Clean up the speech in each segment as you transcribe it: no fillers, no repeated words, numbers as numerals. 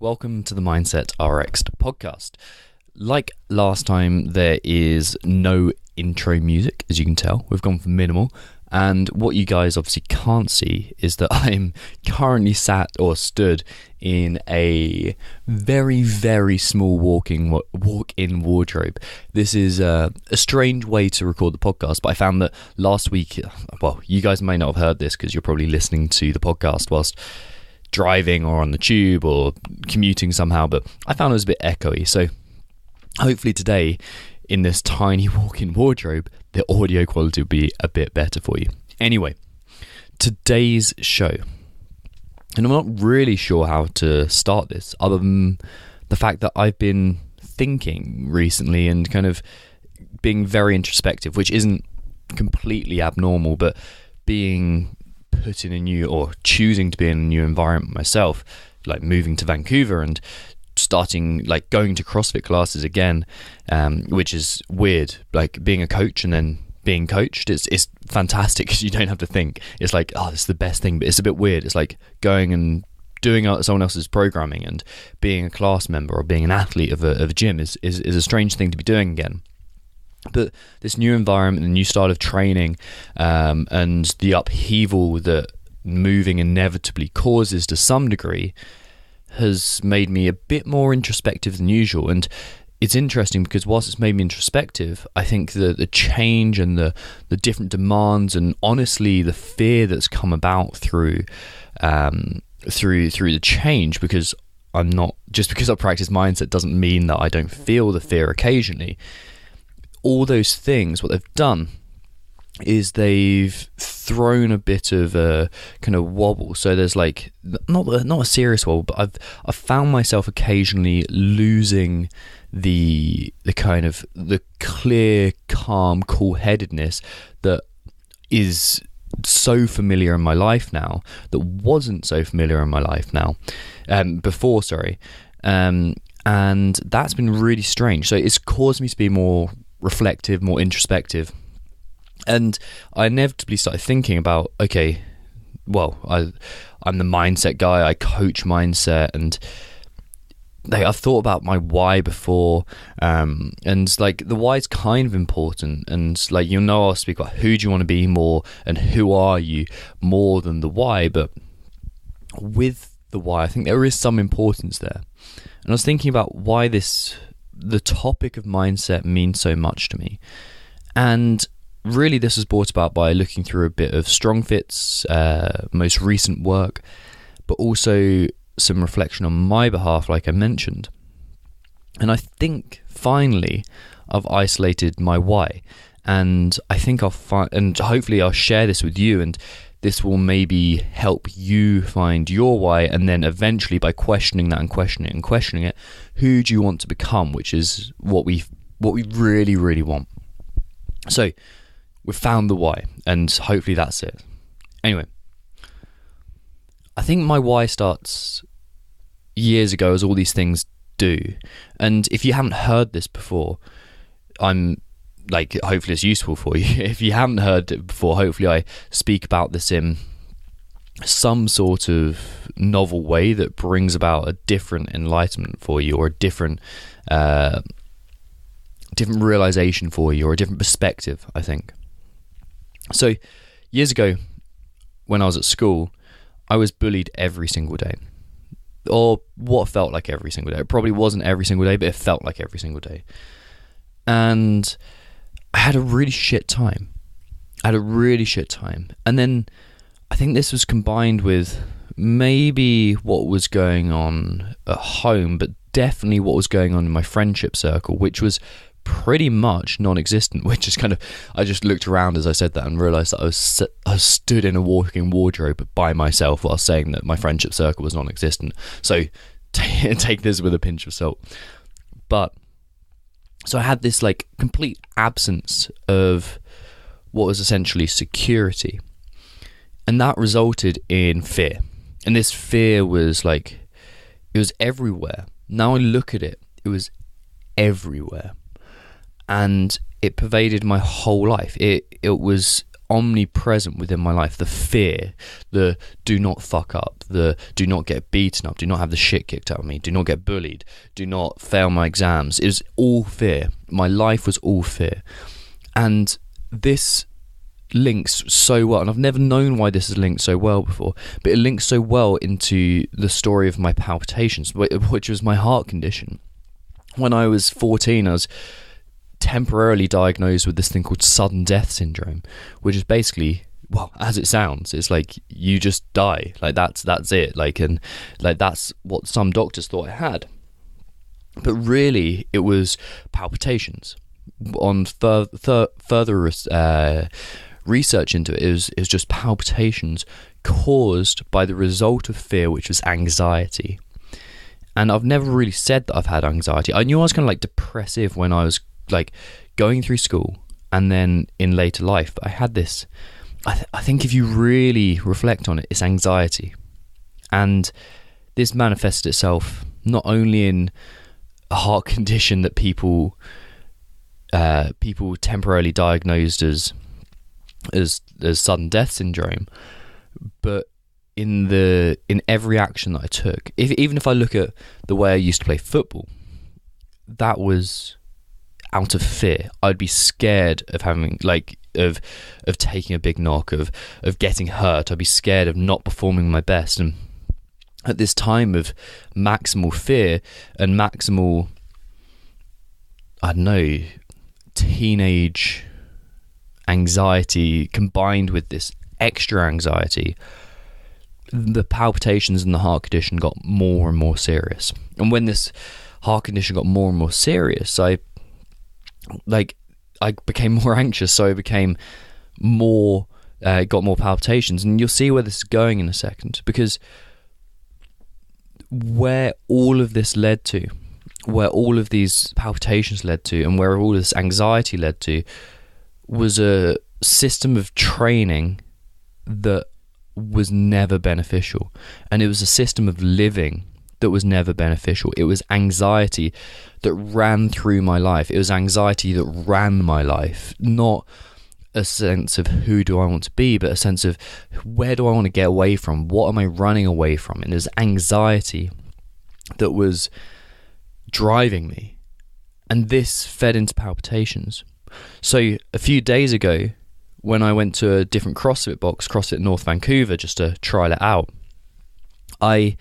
Welcome to the Mindset RX podcast. Like last time, there is no intro music, as you can tell. We've gone for minimal. And what you guys obviously can't see is that I'm currently stood in a very, very small walk-in wardrobe. This is a strange way to record the podcast, but I found that last week, well, you guys may not have heard this because you're probably listening to the podcast whilst driving or on the tube or commuting somehow, but I found it was a bit echoey. So hopefully today, in this tiny walk-in wardrobe, the audio quality will be a bit better for you. Anyway, today's show, and I'm not really sure how to start this other than the fact that I've been thinking recently and kind of being very introspective, which isn't completely abnormal, but being put in a new, or choosing to be in a new environment myself, like moving to Vancouver and starting like going to CrossFit classes again, which is weird, like being a coach and then being coached. It's fantastic because you don't have to think. It's like, oh, this is the best thing, but it's a bit weird. It's like going and doing someone else's programming, and being a class member or being an athlete of a gym is a strange thing to be doing again. But this new environment, the new style of training, and the upheaval that moving inevitably causes to some degree has made me a bit more introspective than usual. And it's interesting because whilst it's made me introspective, I think the change and the different demands and honestly the fear that's come about through the change, because I'm not, just because I practice mindset doesn't mean that I don't feel the fear occasionally. All those things, what they've done is they've thrown a bit of a kind of wobble. So there's like not a serious wobble, but I've found myself occasionally losing the kind of the clear, calm, cool-headedness that is so familiar in my life now, that wasn't so familiar in my life before. And that's been really strange. So it's caused me to be more reflective, more introspective. And I inevitably started thinking about, okay, well, I'm the mindset guy, I coach mindset, and I've thought about my why before, and like the why is kind of important, and like, I'll speak about who do you want to be more and who are you more than the why, but with the why, I think there is some importance there. And I was thinking about why the topic of mindset means so much to me. And really this was brought about by looking through a bit of StrongFit's most recent work, but also some reflection on my behalf, like I mentioned. And I think finally I've isolated my why, and I think I'll find, and hopefully I'll share this with you, and this will maybe help you find your why, and then eventually by questioning that and questioning it, who do you want to become, which is what we really, really want. So we've found the why, and hopefully that's it. Anyway, I think my why starts years ago, as all these things do. And if you haven't heard this before, hopefully it's useful for you. If you haven't heard it before, hopefully I speak about this in some sort of novel way that brings about a different enlightenment for you, or a different realization for you, or a different perspective, I think. So years ago, when I was at school, I was bullied every single day, or what felt like every single day. It probably wasn't every single day, but it felt like every single day. And I had a really shit time. And then I think this was combined with maybe what was going on at home, but definitely what was going on in my friendship circle, which was pretty much non-existent, which is kind of, I just looked around as I said that and realised that I was stood in a walk-in wardrobe by myself while saying that my friendship circle was non-existent. So take this with a pinch of salt. But so I had this like complete absence of what was essentially security, and that resulted in fear. And this fear was like, it was everywhere. Now I look at it, it was everywhere, and it pervaded my whole life. It was omnipresent within my life. The fear, the do not fuck up, the do not get beaten up, do not have the shit kicked out of me, do not get bullied, do not fail my exams. It was all fear. My life was all fear. And this links so well, and I've never known why this is linked so well before, but it links so well into the story of my palpitations, which was my heart condition. When I was 14, I was temporarily diagnosed with this thing called sudden death syndrome, which is basically, well, as it sounds, it's like you just die, like that's it, like, and like that's what some doctors thought I had, but really it was palpitations. On further research into it, it was just palpitations caused by the result of fear, which was anxiety. And I've never really said that I've had anxiety. I knew I was kind of like depressive when I was like going through school, and then in later life I had this, I think if you really reflect on it, it's anxiety. And this manifested itself not only in a heart condition that people temporarily diagnosed as sudden death syndrome, but in every action that I took. Even if I look at the way I used to play football, that was out of fear. I'd be scared of having of taking a big knock, of getting hurt. I'd be scared of not performing my best. And at this time of maximal fear and maximal, I don't know, teenage anxiety combined with this extra anxiety, the palpitations and the heart condition got more and more serious. And when this heart condition got more and more serious, I became more anxious, so I became got more palpitations. And you'll see where this is going in a second, because where all of this led to, where all of these palpitations led to, and where all this anxiety led to, was a system of training that was never beneficial. And it was a system of living that was never beneficial. It was anxiety that ran through my life. It was anxiety that ran my life, not a sense of who do I want to be, but a sense of where do I want to get away from? What am I running away from? And it was anxiety that was driving me. And this fed into palpitations. So a few days ago, when I went to a different CrossFit box, CrossFit North Vancouver, just to trial it out, I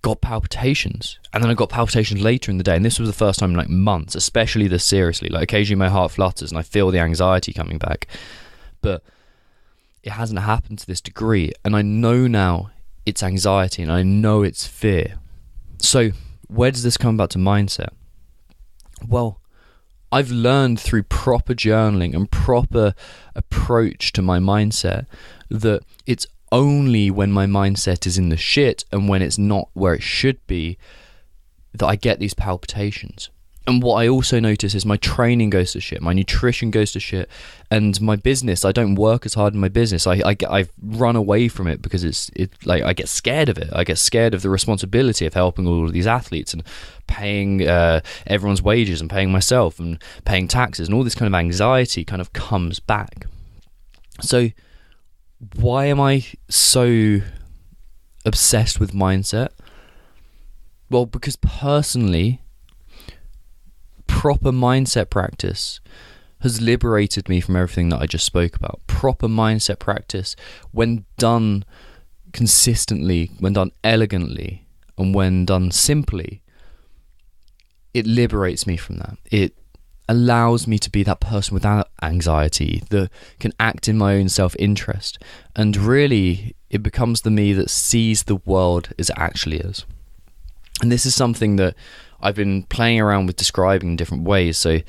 got palpitations, and then I got palpitations later in the day, and this was the first time in like months, especially this seriously. Like occasionally my heart flutters and I feel the anxiety coming back, but it hasn't happened to this degree. And I know now it's anxiety, and I know it's fear. So where does this come back to mindset? Well, I've learned through proper journaling and proper approach to my mindset that it's only when my mindset is in the shit and when it's not where it should be that I get these palpitations. And what I also notice is my training goes to shit, my nutrition goes to shit, and my business, I don't work as hard in my business. I run away from it because it's like I get scared of it. I get scared of the responsibility of helping all of these athletes and paying everyone's wages and paying myself and paying taxes, and all this kind of anxiety kind of comes back. So why am I so obsessed with mindset? Well, because personally, proper mindset practice has liberated me from everything that I just spoke about. Proper mindset practice, when done consistently, when done elegantly, and when done simply, it liberates me from that. It allows me to be that person without anxiety that can act in my own self-interest, and really it becomes the me that sees the world as it actually is. And this is something that I've been playing around with describing in different ways, so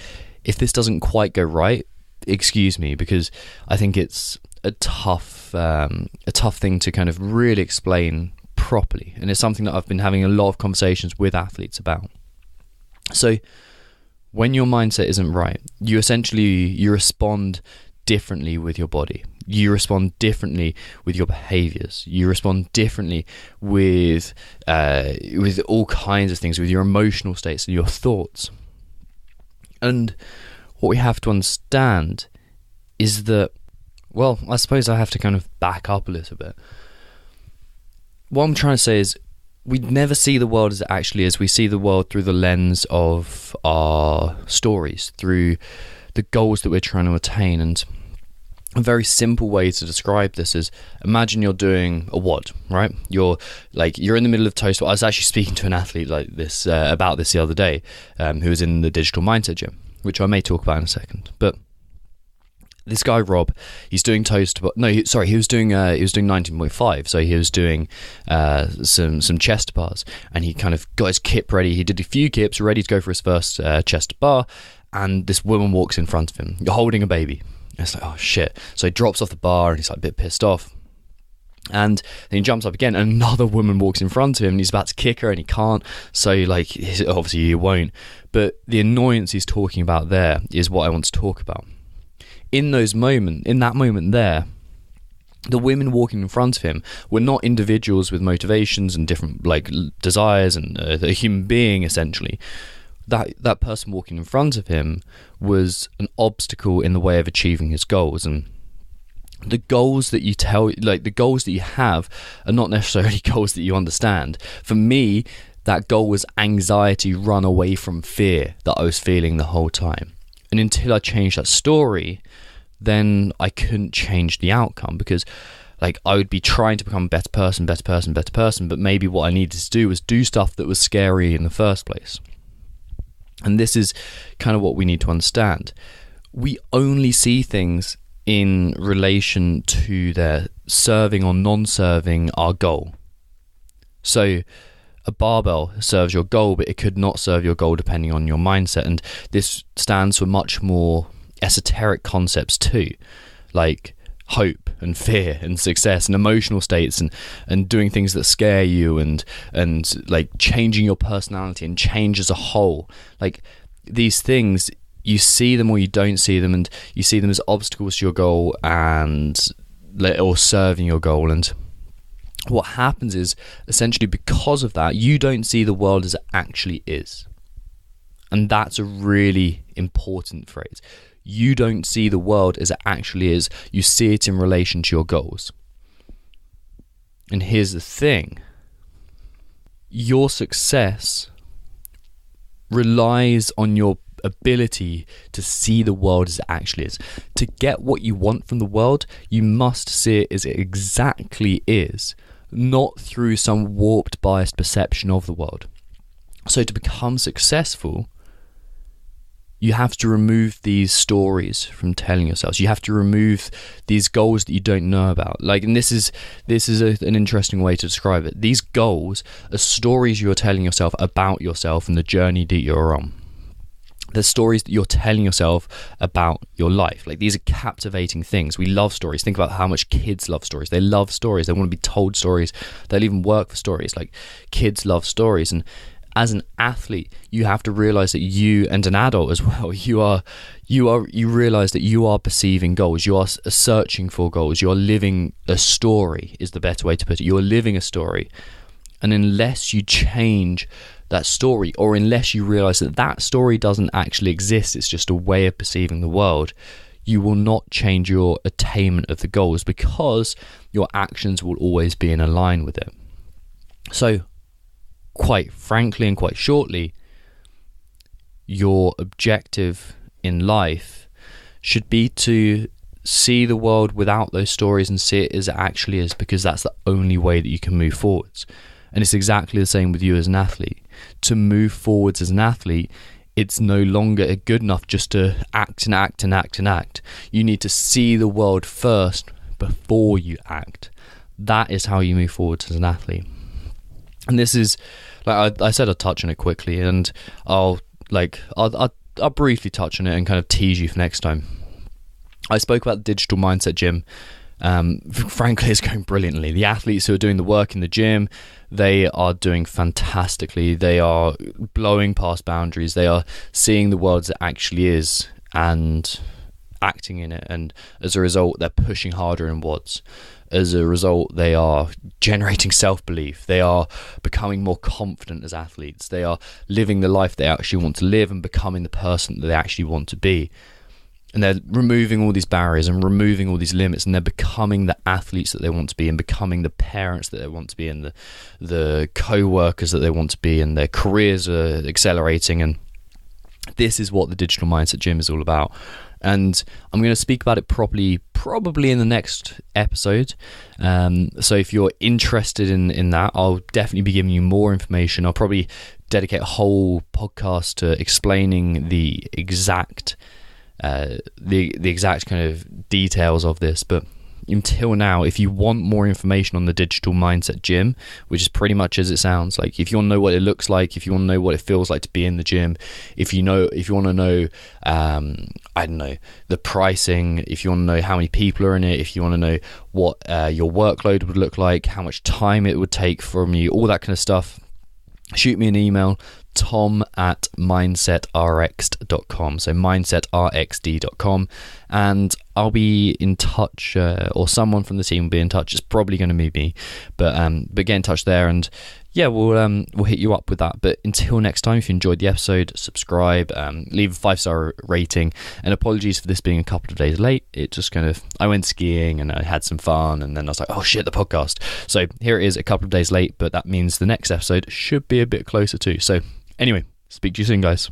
if this doesn't quite go right, excuse me, because I think it's a tough thing to kind of really explain properly, and it's something that I've been having a lot of conversations with athletes about. So when your mindset isn't right, you respond differently with your body. You respond differently with your behaviors. You respond differently with all kinds of things, with your emotional states and your thoughts. And what we have to understand is that well, I suppose I have to kind of back up a little bit. What I'm trying to say is we never see the world as it actually is. We see the world through the lens of our stories, through the goals that we're trying to attain. And a very simple way to describe this is, imagine you're doing a WOD, right? You're in the middle of toast. I was actually speaking to an athlete like this about this the other day, who was in the digital mindset gym, which I may talk about in a second. But this guy Rob, he's doing toast. He was doing 19.5. So he was doing some chest bars, and he kind of got his kip ready. He did a few kips, ready to go for his first chest bar, and this woman walks in front of him, holding a baby. And it's like, oh shit! So he drops off the bar, and he's like a bit pissed off. And then he jumps up again, and another woman walks in front of him, and he's about to kick her, and he can't. So obviously he won't. But the annoyance he's talking about there is what I want to talk about. In that moment there, the women walking in front of him were not individuals with motivations and different desires and a human being essentially. That person walking in front of him was an obstacle in the way of achieving his goals. And the goals that the goals that you have are not necessarily goals that you understand. For me, that goal was anxiety run away from fear that I was feeling the whole time. And until I changed that story, then I couldn't change the outcome, because I would be trying to become a better person, but maybe what I needed to do was do stuff that was scary in the first place. And this is kind of what we need to understand. We only see things in relation to their serving or non-serving our goal. So a barbell serves your goal, but it could not serve your goal depending on your mindset. And this stands for much more esoteric concepts too, like hope and fear and success and emotional states and doing things that scare you and changing your personality and change as a whole. These things, you see them or you don't see them, and you see them as obstacles to your goal or serving your goal. And what happens is, essentially because of that, you don't see the world as it actually is. And that's a really important phrase. You don't see the world as it actually is. You see it in relation to your goals. And here's the thing. Your success relies on your ability to see the world as it actually is. To get what you want from the world, you must see it as it exactly is, not through some warped, biased perception of the world. So to become successful, you have to remove these stories from telling yourselves. You have to remove these goals that you don't know about. And this is an interesting way to describe it. These goals are stories you're telling yourself about yourself and the journey that you're on. The stories that you're telling yourself about your life. These are captivating things. We love stories. Think about how much kids love stories. They love stories. They want to be told stories. They'll even work for stories. Kids love stories. And as an athlete, you have to realize that you, and an adult as well, you realize that you are perceiving goals. You are searching for goals. You are living a story, is the better way to put it. You are living a story. And unless you change that story, or unless you realize that story doesn't actually exist, it's just a way of perceiving the world, you will not change your attainment of the goals, because your actions will always be in line with it. So, quite frankly and quite shortly, your objective in life should be to see the world without those stories and see it as it actually is, because that's the only way that you can move forwards. And it's exactly the same with you as an athlete. To move forwards as an athlete, it's no longer good enough just to act. You need to see the world first before you act. That is how you move forward as an athlete. And this is, I said, I'll touch on it quickly, and I'll briefly touch on it and kind of tease you for next time. I spoke about the digital mindset gym. Frankly, it's going brilliantly. The athletes who are doing the work in the gym, they are doing fantastically. They are blowing past boundaries. They are seeing the world as it actually is and acting in it. And as a result, they're pushing harder in WODs. As a result, they are generating self-belief. They are becoming more confident as athletes. They are living the life they actually want to live and becoming the person that they actually want to be. and they're removing all these barriers and removing all these limits, and they're becoming the athletes that they want to be, and becoming the parents that they want to be, and the co-workers that they want to be, and their careers are accelerating. And this is what the Digital Mindset Gym is all about. And I'm going to speak about it properly probably in the next episode. So if you're interested in that, I'll definitely be giving you more information. I'll probably dedicate a whole podcast to explaining the exact kind of details of this. But until now, if you want more information on the Digital Mindset Gym, which is pretty much as it sounds, like if you want to know what it looks like, if you want to know what it feels like to be in the gym, if you want to know I don't know, the pricing, if you want to know how many people are in it, if you want to know what your workload would look like, how much time it would take from you, all that kind of stuff, shoot me an email, tom@mindsetrx.com, so mindsetrxd.com, and I'll be in touch, or someone from the team will be in touch. It's probably going to be me, but get in touch there, and yeah, we'll hit you up with that. But until next time, if you enjoyed the episode, subscribe, leave a 5-star rating, and apologies for this being a couple of days late. It just kind of, I went skiing and I had some fun, and then I was like, oh shit, the podcast. So here it is, a couple of days late, but that means the next episode should be a bit closer too. So anyway, speak to you soon, guys.